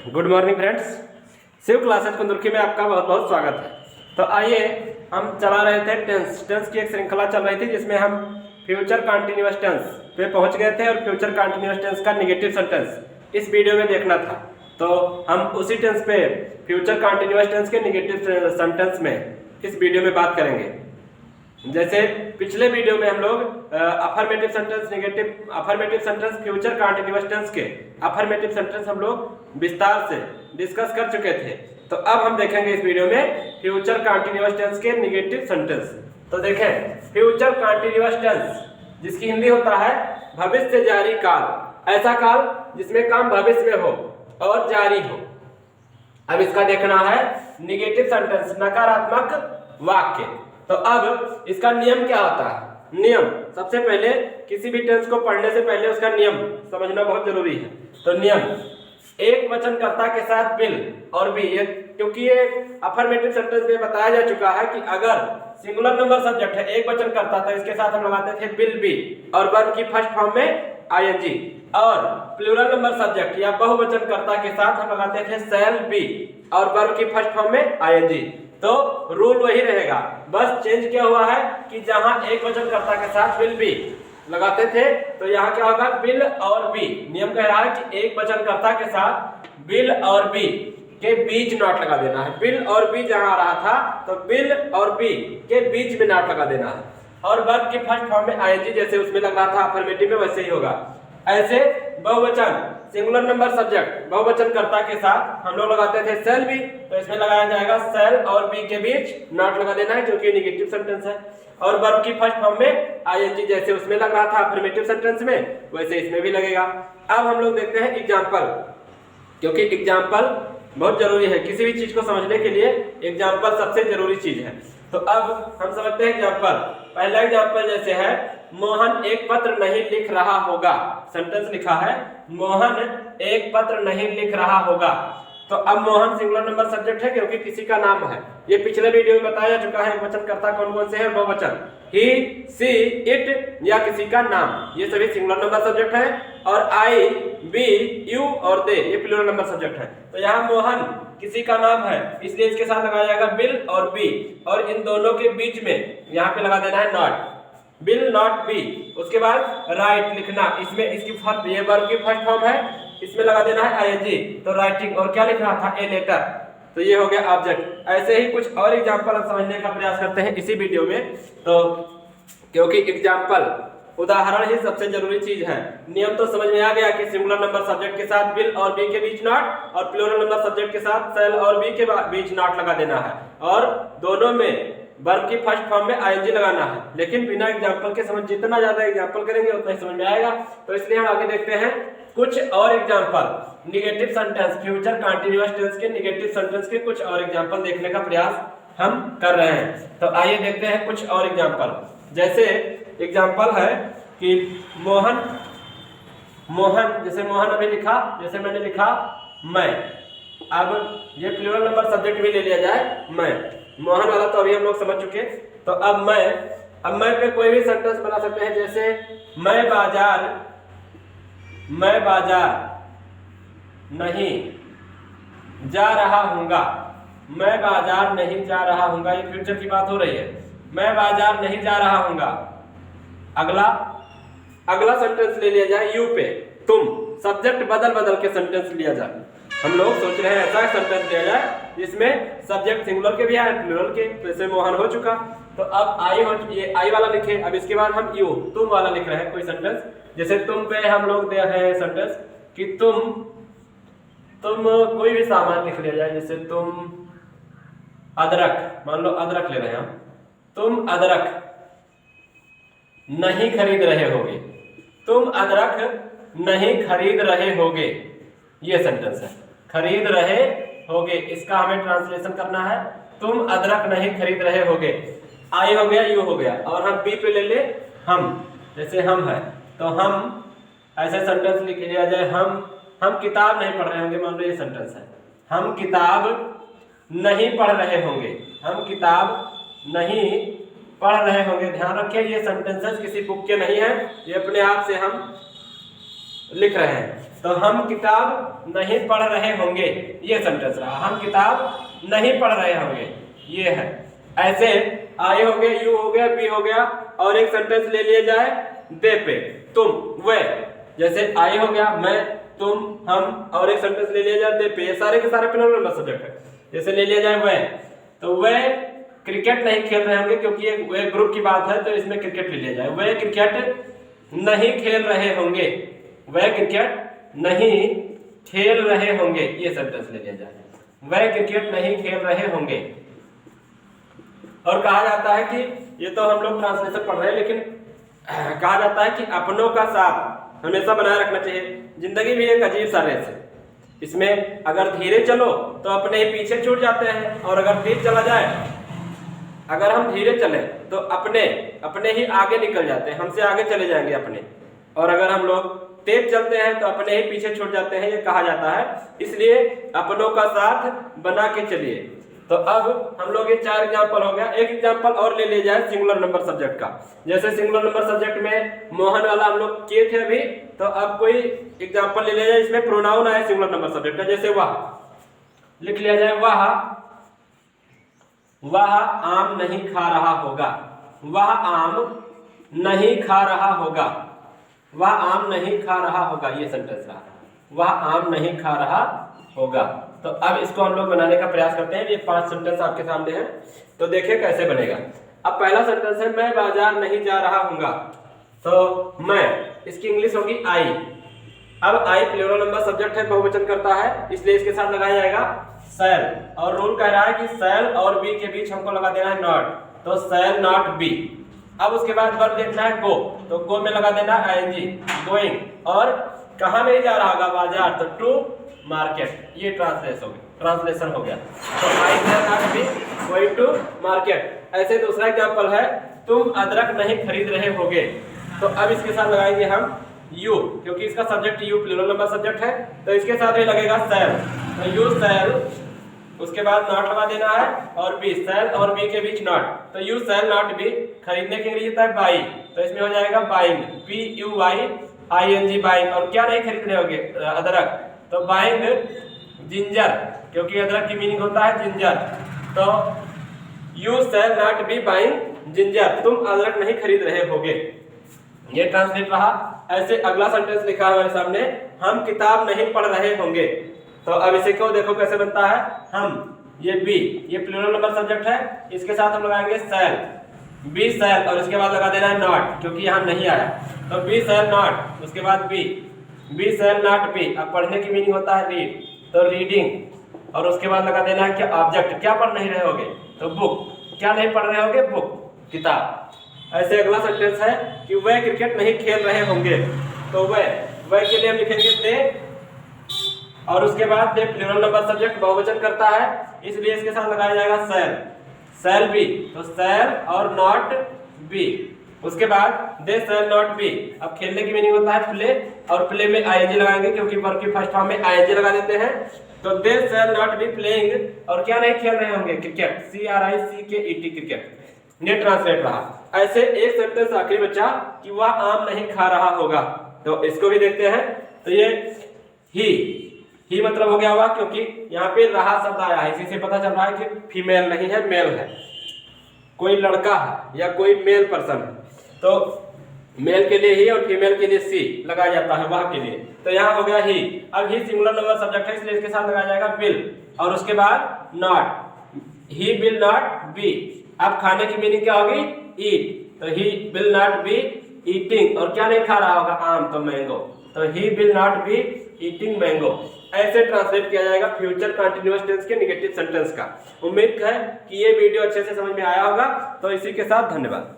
Good morning friends, Shiv classes Kundurki में आपका बहुत बहुत स्वागत है। तो आइए, हम चला रहे थे टेंस की एक श्रृंखला चल रही थी जिसमें हम फ्यूचर कंटिन्यूअस टेंस पे पहुंच गए थे और फ्यूचर कंटिन्यूअस टेंस का नेगेटिव सेंटेंस इस वीडियो में देखना था। तो हम उसी टेंस पे फ्यूचर कंटिन्यूअस टेंस के नेगेटिव सेंटेंस में इस वीडियो में बात करेंगे। जैसे पिछले वीडियो में हम लोग affirmative sentence, negative affirmative sentence, future continuous tense के अफर्मेटिव सेंटेंस हम लोग विस्तार से डिस्कस कर चुके थे। तो अब हम देखेंगे इस वीडियो में फ्यूचर कंटिन्यूअस टेंस के नेगेटिव सेंटेंस। तो देखें, फ्यूचर कंटिन्यूअस टेंस जिसकी हिंदी होता है भविष्य जारी काल, ऐसा काल जिसमें काम भविष्य में हो और जारी हो। अब इसका देखना है नेगेटिव सेंटेंस, नकारात्मक वाक्य। तो अब इसका नियम क्या होता है? नियम, सबसे पहले किसी भी टेंस को पढ़ने से पहले उसका नियम समझना बहुत जरूरी है। तो नियम, एक वचनकर्ता के साथ विल और बी, क्योंकि ये अफर्मेटिव सेंटेंस में बताया जा चुका है कि अगर सिंगुलर नंबर सब्जेक्ट है, एक वचनकर्ता, तो इसके साथ हम लगाते थे विल बी और वर्ब की फर्स्ट फॉर्म में आईएनजी, और प्लूरल नंबर सब्जेक्ट या बहुवचनकर्ता के साथ हम लगाते थे शैल बी और वर्ब की फर्स्ट फॉर्म में आईएनजी। तो रूल वही रहेगा, बस चेंज क्या हुआ है कि जहां एक वचनकर्ता के साथ विल बी लगाते थे तो यहाँ क्या होगा, विल और बी। नियम कह रहा है कि एक वचनकर्ता के साथ विल और बी के बीच नॉट लगा देना है। विल और बी जहां आ रहा था तो विल और बी के बीच में नॉट लगा देना है, और वर्ब की फर्स्ट फॉर्म में आईएनजी जैसे उसमें लग रहा था अफर्मेटिव में, वैसे ही होगा। ऐसे बहुवचन सिंगुलर नंबर सब्जेक्ट बहुवचनकर्ता के साथ हम लोग लगाते थे शैल बी, तो इसमें लगाया जाएगा शैल और बी के बीच नॉट लगा देना है क्योंकि नेगेटिव सेंटेंस है। और वर्ब की फर्स्ट फॉर्म में आईएनजी जैसे उसमें लग रहा था अफर्मेटिव सेंटेंस में, वैसे इसमें भी लगेगा। अब हम लोग देखते हैं एग्जांपल, क्योंकि एग्जांपल बहुत जरूरी है किसी भी चीज को समझने के लिए। एग्जांपल सबसे जरूरी चीज है। तो अब हम समझते हैं एग्जांपल। पहला एग्जांपल जैसे है, मोहन एक पत्र नहीं लिख रहा होगा। सेंटेंस लिखा है, मोहन एक पत्र नहीं लिख रहा होगा। तो अब मोहन सिंगुलर नंबर सब्जेक्ट है क्योंकि किसी का नाम है। ये पिछले वीडियो में बताया चुका है वचनकर्ता कौन कौन से हैं, बहुवचन, ही, सी, इट या किसी का नाम, ये सभी सिंगुलर नंबर सब्जेक्ट है। और आई, बी, यू और दे ये प्लूरल नंबर सब्जेक्ट है। तो यहाँ मोहन किसी का नाम है, इसलिए इसके साथ लगाया जाएगा बिल और बी, और इन दोनों के बीच में यहाँ पे लगा देना है नॉट, बिल नॉट बी। उसके बाद राइट लिखना, इसमें इसकी ये वर्ब की फर्स्ट फॉर्म है, इसमें लगा देना है आईएनजी। तो राइटिंग, और क्या लिख रहा था, ए लेटर, तो ये हो गया ऑब्जेक्ट। ऐसे ही कुछ और एग्जांपल हम समझने का प्रयास करते हैं इसी वीडियो में। तो क्योंकि एग्जांपल, उदाहरण ही सबसे जरूरी चीज है। नियम तो समझ में आ गया कि सिंगुलर नंबर सब्जेक्ट के साथ विल और बी के बीच नॉट, और प्लूरल नंबर सब्जेक्ट के साथ शैल और बी के बीच नॉट लगा देना है, और दोनों में वर्ब की फर्स्ट फॉर्म में आईएनजी लगाना है। लेकिन बिना एग्जांपल के समझ, जितना ज्यादा एग्जांपल करेंगे उतना ही समझ में आएगा। तो इसलिए हम आगे देखते हैं कुछ और example negative sentence, future continuous tense के नेगेटिव सेंटेंस के कुछ और एग्जांपल देखने का प्रयास हम कर रहे हैं। तो आइए देखते हैं कुछ और एग्जांपल। जैसे एग्जांपल है कि मोहन, जैसे मोहन अभी लिखा, जैसे मैंने लिखा मैं, अब ये प्लूरल नंबर सब्जेक्ट भी ले लिया जाए, मैं, मोहन वाला तो अभी हम लोग समझ चुके। तो अब मैं पे कोई भी सेंटेंस बना सकते हैं। जैसे मैं बाजार नहीं जा रहा हूँगा, मैं बाजार नहीं जा रहा हूँगा, ये फ्यूचर की बात हो रही है। मैं बाजार नहीं जा रहा हूँगा। अगला सेंटेंस ले लिया जाए यू पे, तुम, सब्जेक्ट बदल के सेंटेंस लिया जाए। हम लोग सोच रहे हैं ऐसा सेंटेंस लिया जाए जिसमें सब्जेक्ट सिंगुलर के भी आए, प्लूरल के, जैसे मोहन हो चुका। तो अब ये आई वाला लिखे। अब इसके बाद हम यू, तुम वाला लिख रहे हैं कोई सेंटेंस। जैसे तुम पे हम लोग दे रहे हैं सेंटेंस कि तुम कोई भी सामान लिख लिया जाए। जैसे तुम अदरक, मान लो अदरक ले रहे हैं हम, तुम अदरक नहीं खरीद रहे होगे, तुम अदरक नहीं खरीद रहे होगे, ये सेंटेंस है। खरीद रहे होगे, इसका हमें ट्रांसलेशन करना है, तुम अदरक नहीं खरीद रहे होगे। आई हो गया, यू हो गया, और हम बी पे ले ले हम, जैसे हम है तो हम, ऐसे सेंटेंस लिख लिया जाए, हम किताब नहीं पढ़ रहे होंगे, मान लो ये सेंटेंस है, हम किताब नहीं पढ़ रहे होंगे, हम किताब नहीं पढ़ रहे होंगे। ध्यान रखिए ये सेंटेंसेस किसी बुक के नहीं है, ये अपने आप से हम लिख रहे हैं। तो हम किताब नहीं पढ़ रहे होंगे, ये सेंटेंस रहा। हम किताब नहीं पढ़ रहे होंगे, ये है। ऐसे आई हो गया, यू हो गया, बी हो गया, और एक सेंटेंस ले लिया जाए दे पे, तुम, वे। जैसे आई हो गया, मैं, तुम, हम, और एक सेंटेंस ले लिया जाए दे पे, ये सारे के सारे प्लूरल नंबर सब्जेक्ट है। जैसे ले लिया जाए वे, तो वे क्रिकेट नहीं खेल रहे होंगे, क्योंकि एक ग्रुप की बात है, तो इसमें क्रिकेट ले लिया जाए। वे क्रिकेट नहीं खेल रहे होंगे, वे क्रिकेट नहीं खेल रहे होंगे, ये सेंटेंस ले लिया जाए। वे क्रिकेट नहीं खेल रहे होंगे। और कहा जाता है कि ये तो हम लोग ट्रांसलेशन पढ़ रहे हैं, लेकिन कहा जाता है कि अपनों का साथ हमेशा बनाए रखना चाहिए। जिंदगी भी एक अजीब सा रेस है, इसमें अगर धीरे चलो तो अपने ही पीछे छूट जाते हैं, और अगर तेज चला जाए, अगर हम धीरे चले तो अपने ही आगे निकल जाते हैं, हमसे आगे चले जाएंगे अपने। और अगर हम लोग तेज चलते हैं तो अपने ही पीछे छूट जाते हैं, ये कहा जाता है। इसलिए अपनों का साथ बना के चलिए। तो अब हम लोग ये 4 एग्जाम्पल हो गया। एक एग्जाम्पल और ले लिया जाए सिंगुलर नंबर सब्जेक्ट का। जैसे सिंगुलर नंबर सब्जेक्ट में मोहन वाला हम लोग किए थे अभी, तो अब कोई एग्जाम्पल ले लिया जाए इसमें प्रोनाउन आए सिंगुलर नंबर सब्जेक्ट का। जैसे वह लिख लिया जाए, वह आम नहीं खा रहा होगा, वह आम नहीं खा रहा होगा, वह आम नहीं खा रहा होगा, ये सेंटेंस रहा। वह आम नहीं खा रहा होगा। तो अब इसको हम लोग बनाने का प्रयास करते हैं। ये 5 सेंटेंस आपके सामने हैं, तो देखिए कैसे बनेगा। अब पहला सेंटेंस है, मैं बाजार नहीं जा रहा हूँगा। तो मैं, इसकी इंग्लिश होगी आई। अब आई प्लूरल नंबर सब्जेक्ट है, बहुवचन करता है, इसलिए इसके साथ लगाया जाएगा शैल। और रूल कह रहा है कि शैल और बी के बीच हमको लगा देना है नॉट, तो शैल नॉट बी। अब उसके बाद वर्ब देखना है गो, तो गो में लगा देना आईएनजी, गोइंग। और कहाँ नहीं जा रहा होगा, बाजार, तो टू मार्केट, ये ट्रांसलेशन हो गया। तो I shall not be going to market. ऐसे दूसरा एग्जांपल है, तुम अदरक नहीं खरीद रहे होगे। तो अब इसके साथ लगाएंगे हम यू, क्योंकि इसका subject you plural number subject है, तो इसके साथ भी लगेगा शैल, तो यू शैल, उसके बाद नॉट लगा देना है, और बी, शैल और बी के बीच नॉट, तो यू शैल नॉट बी। खरीदने की इंग्लिश होता है बाई, तो इसमें हो जाएगा बाइंग, BUYING बाइंग। और क्या नहीं खरीद रहे होगे, अदरक, तो बाइंग जिंजर, क्योंकि अदरक की मीनिंग होता है जिंजर। तो you shall not B buying ginger, तुम अदरक नहीं खरीद रहे होगे, ये ट्रांसलेट रहा। ऐसे अगला सेंटेंस लिखा है हमारे सामने, हम किताब नहीं पढ़ रहे होंगे। तो अब इसे क्यों देखो कैसे बनता है, हम, ये बी, ये प्लूरल नंबर सब्जेक्ट है, इसके साथ हम लगाएंगे शैल, बी शैल, और इसके बाद लगा देना है नॉट, क्योंकि यहाँ नहीं आया, तो बी शैल नॉट, उसके बाद बी शैल नॉट बी। अब पढ़ने की मीनिंग होता है रीड, तो रीडिंग, और उसके बाद लगा देना है क्या, ऑब्जेक्ट, क्या पढ़ नहीं रहे होगे, तो बुक, क्या नहीं पढ़ रहे होगे, बुक, किताब। ऐसे अगला सेंटेंस है कि वह क्रिकेट नहीं खेल रहे होंगे। तो वह के लिए हम लिखेंगे दे, और उसके बाद दे प्लूरल नंबर सब्जेक्ट बहुवचन करता है, इसलिए इसके साथ लगाया जाएगा शैल बी, तो शैल और नॉट बी। उसके बाद दे शैल नॉट बी। अब खेलने की मीनिंग होता है प्ले, और प्ले में आईएनजी लगाएंगे, क्योंकि वर्ब की फर्स्ट फॉर्म में आईएनजी लगा देते हैं। तो दे शैल नॉट बी प्लेइंग, और क्या नहीं खेल रहे होंगे, क्रिकेट, CRICKET, क्रिकेट, ये ट्रांसलेट रहा। ऐसे एक सेंटेंस आखिरी बचा कि वह आम नहीं खा रहा होगा, तो इसको भी देखते हैं। तो ये ही मतलब हो गया होगा, क्योंकि यहाँ पे रहा शब्द आया है, इसी से पता चल रहा है कि फीमेल नहीं है, मेल है, कोई लड़का है या कोई मेल पर्सन है। तो मेल के लिए ही और फीमेल के लिए सी लगाया जाता है, वह के लिए। तो यहाँ हो गया ही। अब ही सिंगुलर नंबर सब्जेक्ट है, इसलिए इसके साथ लगाया जाएगा विल, और उसके बाद not, he will not be. अब खाने की मीनिंग क्या होगी, ईट, तो he will not be eating, और क्या नहीं खा रहा होगा, आम, तो मैंगो, तो he will not be eating mango. ऐसे ट्रांसलेट किया जाएगा फ्यूचर कंटीन्यूअस टेंस के नेगेटिव सेंटेंस का। उम्मीद है कि ये वीडियो अच्छे से समझ में आया होगा। तो इसी के साथ धन्यवाद।